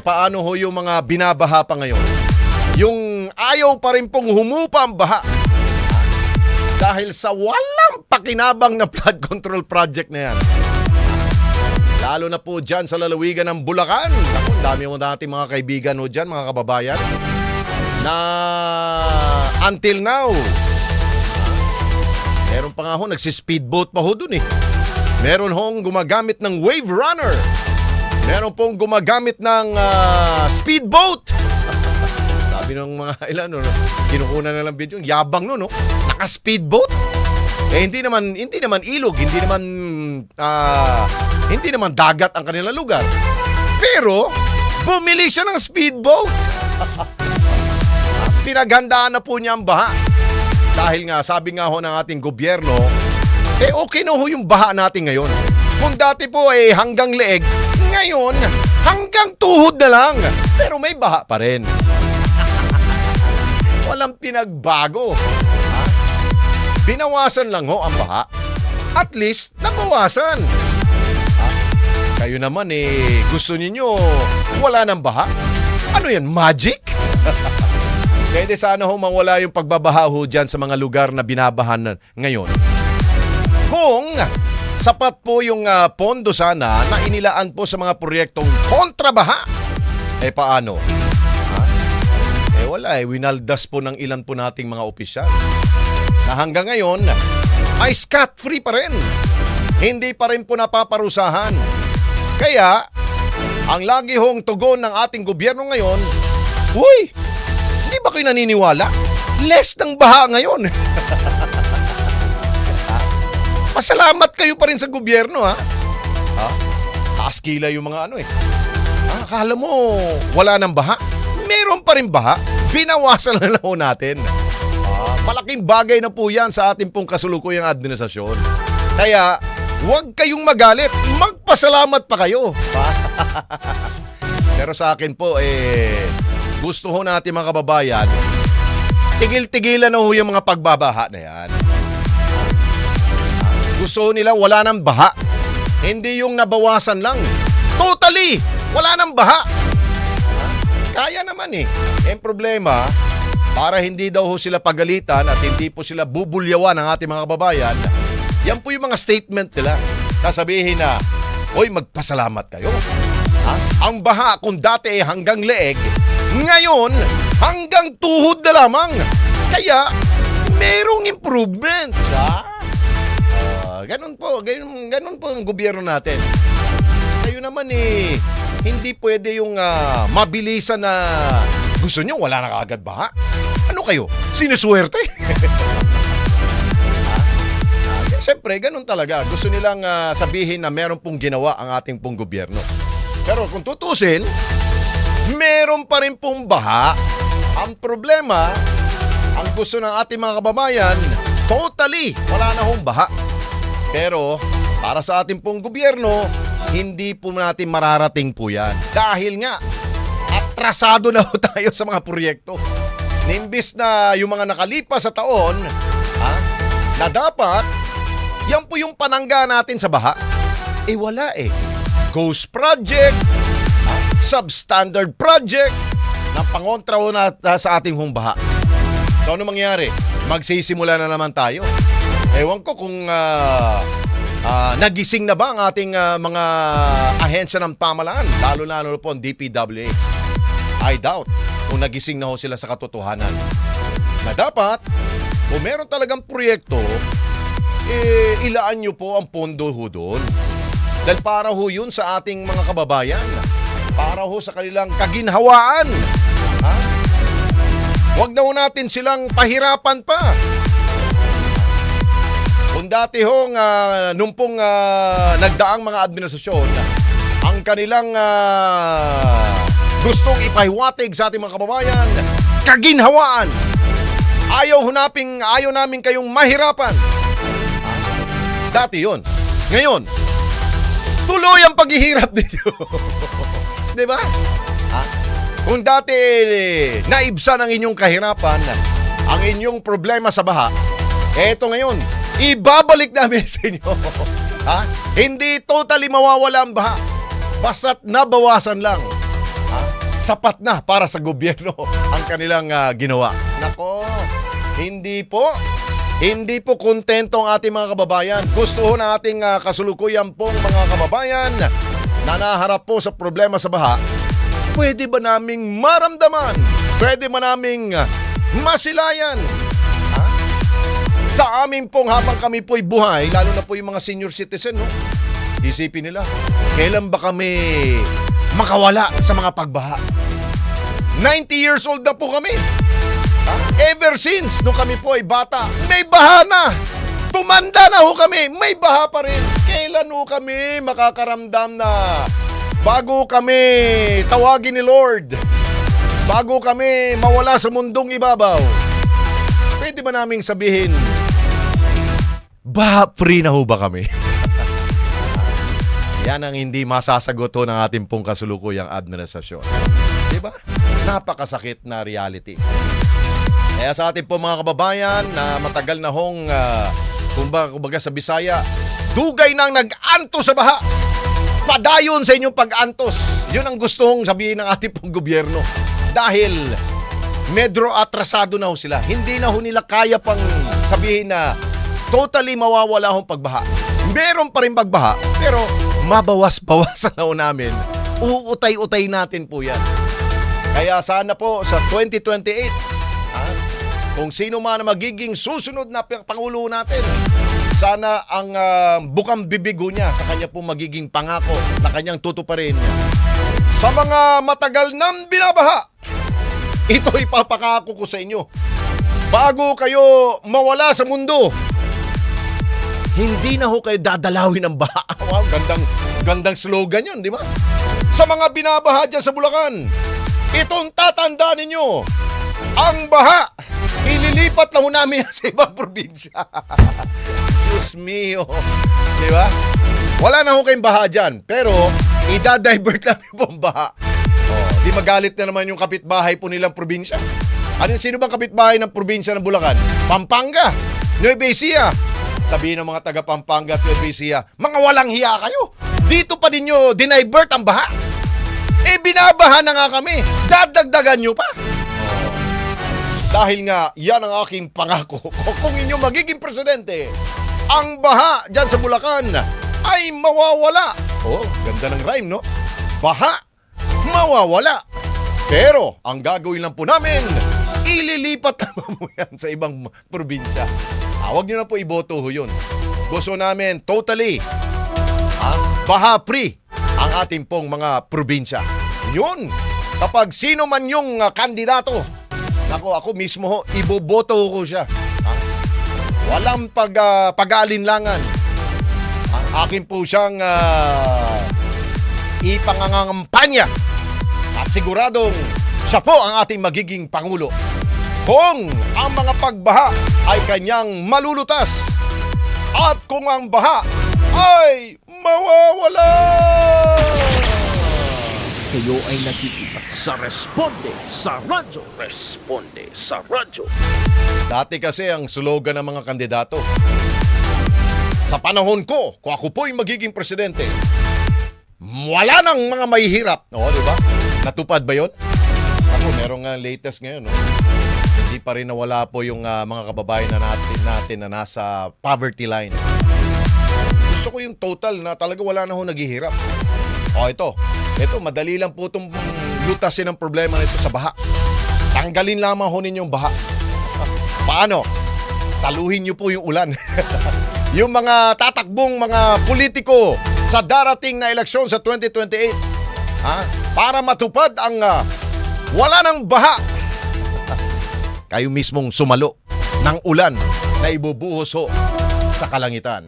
Paano ho yung mga binabaha pa ngayon? Yung ayaw pa rin pong humupa ang baha. Dahil sa walang pakinabang na flood control project na yan. Lalo na po dyan sa lalawigan ng Bulacan. Ako, dami mo natin mga kaibigan ho dyan, mga kababayan. Na until now, meron pa nga ho, nagsispeedboat pa ho dun eh. Meron hong gumagamit ng wave runner. Meron pong gumagamit ng speedboat. Sabi ng mga ilan, no, kinukunan na lang video, yabang no, naka-speedboat. Hindi naman ilog, hindi naman dagat ang kanilang lugar. Pero bumili siya ng speedboat. Pinaghandaan na po niya ang baha. Dahil nga, sabi nga ho ng ating gobyerno, okay na ho yung baha natin ngayon. Kung dati po hanggang leeg, ngayon hanggang tuhod na lang. Pero may baha pa rin. Walang pinagbago. Binawasan lang ho ang baha. At least, nabawasan. Kayo naman gusto ninyo wala ng baha? Ano yan, magic? Pwede sana ho mawala yung pagbabaha ho dyan sa mga lugar na binabahan ngayon. Kung sapat po yung pondo sana na inilaan po sa mga proyektong kontrabaha, paano? Wala winaldas po ng ilan po nating mga opisyal. Na hanggang ngayon, ay scot-free pa rin. Hindi pa rin po napaparusahan. Kaya, ang lagi hong tugon ng ating gobyerno ngayon, uy, hindi ba kayo naniniwala? Less ng baha ngayon. Pasalamat kayo pa rin sa gobyerno, ha? Taas kila yung mga akala mo, wala ng baha? Meron pa rin baha? Binawasan na lang natin. Malaking bagay na po yan sa ating pong kasulukuyang administrasyon. Kaya, huwag kayong magalit. Magpasalamat pa kayo. Pero sa akin po, gusto ho natin mga kababayan, tigil-tigilan na ho yung mga pagbabaha na yan. Gusto nila wala ng baha. Hindi yung nabawasan lang. Totally! Wala ng baha. Kaya naman Ang problema, para hindi daw ho sila pagalitan at hindi po sila bubulyawan ng ating mga kababayan, yan po yung mga statement nila. Sasabihin na, oy, magpasalamat kayo. Ang baha kung dati hanggang leeg, ngayon hanggang tuhod na lamang. Kaya, merong improvements. Ganun po ang gobyerno natin. Kayo naman hindi pwede yung mabilisan na gusto nyo, wala na kaagad ba? Ano kayo? Sinuswerte? Siyempre, ganun talaga. Gusto nilang sabihin na meron pong ginawa ang ating pong gobyerno. Pero kung tutusin, meron pa rin pong baha. Ang problema, ang gusto ng ating mga kababayan, totally, wala na hong baha. Pero, para sa ating pong gobyerno, hindi po natin mararating po yan. Dahil nga, atrasado na ho tayo sa mga proyekto. Nimbis na yung mga nakalipas sa taon, na dapat, yan po yung panangga natin sa baha. Wala Ghost project, substandard project, na pangontra ho na sa ating hong baha. So ano mangyari? Magsisimula na naman tayo. Ewan ko kung nagising na ba ang ating mga ahensya ng pamahalaan, lalo-lalo po ang DPWH. I doubt kung nagising na ho sila sa katotohanan. Na dapat, kung meron talagang proyekto, ilaan nyo po ang pondo ho doon. Dahil para ho yun sa ating mga kababayan. Para ho sa kanilang kaginhawaan. Huwag na ho natin silang pahirapan pa. Kung dati hong nung pong nagdaang mga administrasyon, ang kanilang gustong ipahiwatig sa ating mga kababayan, kaginhawaan. Ayaw namin kayong mahirapan. Dati yun. Ngayon, tuloy ang paghihirap ninyo. Diba? Kung dati naibsan ang inyong kahirapan, ang inyong problema sa baha, eto ngayon, ibabalik namin sa inyo. Hindi totally mawawala ang baha. Basta't nabawasan lang. sapat na para sa gobyerno ang kanilang ginawa. Nako, hindi po. Hindi po kontento ang ating mga kababayan. Gusto ho ng ating kasulukuyan pong mga kababayan na naharap po sa problema sa baha. Pwede ba naming maramdaman? Pwede ba naming masilayan? Ha? Sa amin pong habang kami po'y buhay, lalo na po yung mga senior citizen, no? Isipin nila, kailan ba kami makawala sa mga pagbaha? 90 years old na po kami. Ever since nung kami po ay bata, may baha na. Tumanda na ho kami, may baha pa rin. Kailan ho kami makakaramdam na bago kami tawagin ni Lord, bago kami mawala sa mundong ibabaw? Pwede ba naming sabihin, baha-free na ho ba kami? Yan ang hindi masasagot ho ng ating pong kasulukuyang administrasyon. Diba? Napakasakit na reality. Kaya sa ating po mga kababayan na matagal na hong, kumbaga sa Bisaya, dugay nang nag-anto sa baha. Padayon sa inyong pag-antos. Yun ang gustong sabihin ng ating pong gobyerno. Dahil medyo atrasado na ho sila. Hindi na ho nila kaya pang sabihin na totally mawawala hong pagbaha. Meron pa rin pagbaha, pero mabawas-bawasan na ho namin. Uutay-utay natin po yan. Kaya sana po sa 2028, kung sino man ang magiging susunod na Pangulo natin, sana ang bukang bibigo niya sa kanya po magiging pangako na kanyang tutuparin. Sa mga matagal nang binabaha, ito ipapakako ko sa inyo. Bago kayo mawala sa mundo, hindi na ho kayo dadalawin ng baha. Wow, gandang slogan yun, di ba? Sa mga binabaha dyan sa Bulacan, itong tatandaan ninyo, ang baha, ililipat lang ho namin sa ibang probinsya. Diyos mio. Di ba? Wala na ho kayong baha dyan. Pero, idadivert namin po ang baha. Di magalit na naman yung kapitbahay po nilang probinsya. Sino bang kapitbahay ng probinsya ng Bulacan? Pampanga, Nueva Ecija. Sabihin ng mga taga Pampanga at Nueva Ecija, mga walang hiya kayo. Dito pa din nyo dinivert ang baha. Binabaha na nga kami. Dadagdagan nyo pa. Dahil nga, yan ang aking pangako. Kung inyo magiging presidente, ang baha dyan sa Bulacan ay mawawala. Oh, ganda ng rhyme, no? Baha, mawawala. Pero, ang gagawin lang po namin, ililipat naman mo yan sa ibang probinsya. Huwag nyo na po iboto ho yun. Gusto namin totally baha-free ang ating pong mga probinsya. Yun, kapag sino man yung kandidato, ako mismo ho, iboboto ko siya. Walang pag-aalinlangan. Akin po siyang ipangangampanya at siguradong siya po ang ating magiging Pangulo. Kung ang mga pagbaha ay kanyang malulutas at kung ang baha ay mawawala. Kayo ay nakikita sa Responde sa Radyo. Responde sa Radyo. Dati kasi ang slogan ng mga kandidato, sa panahon ko, kung ako po'y magiging presidente, wala nang mga mahihirap. Oo, di ba? Natupad ba yun? Ako, merong latest ngayon, no? Hindi pa rin nawala po yung mga kababayan natin na nasa poverty line. Gusto ko yung total na talaga wala na ho naghihirap. Ito, madali lang po itong lutasin ang problema nito sa baha. Tanggalin lamang ho ninyong baha. Paano? Saluhin niyo po yung ulan. Yung mga tatakbong mga politiko sa darating na eleksyon sa 2028, para matupad ang wala ng baha. Kayo mismong sumalo ng ulan na ibubuhos ho sa kalangitan.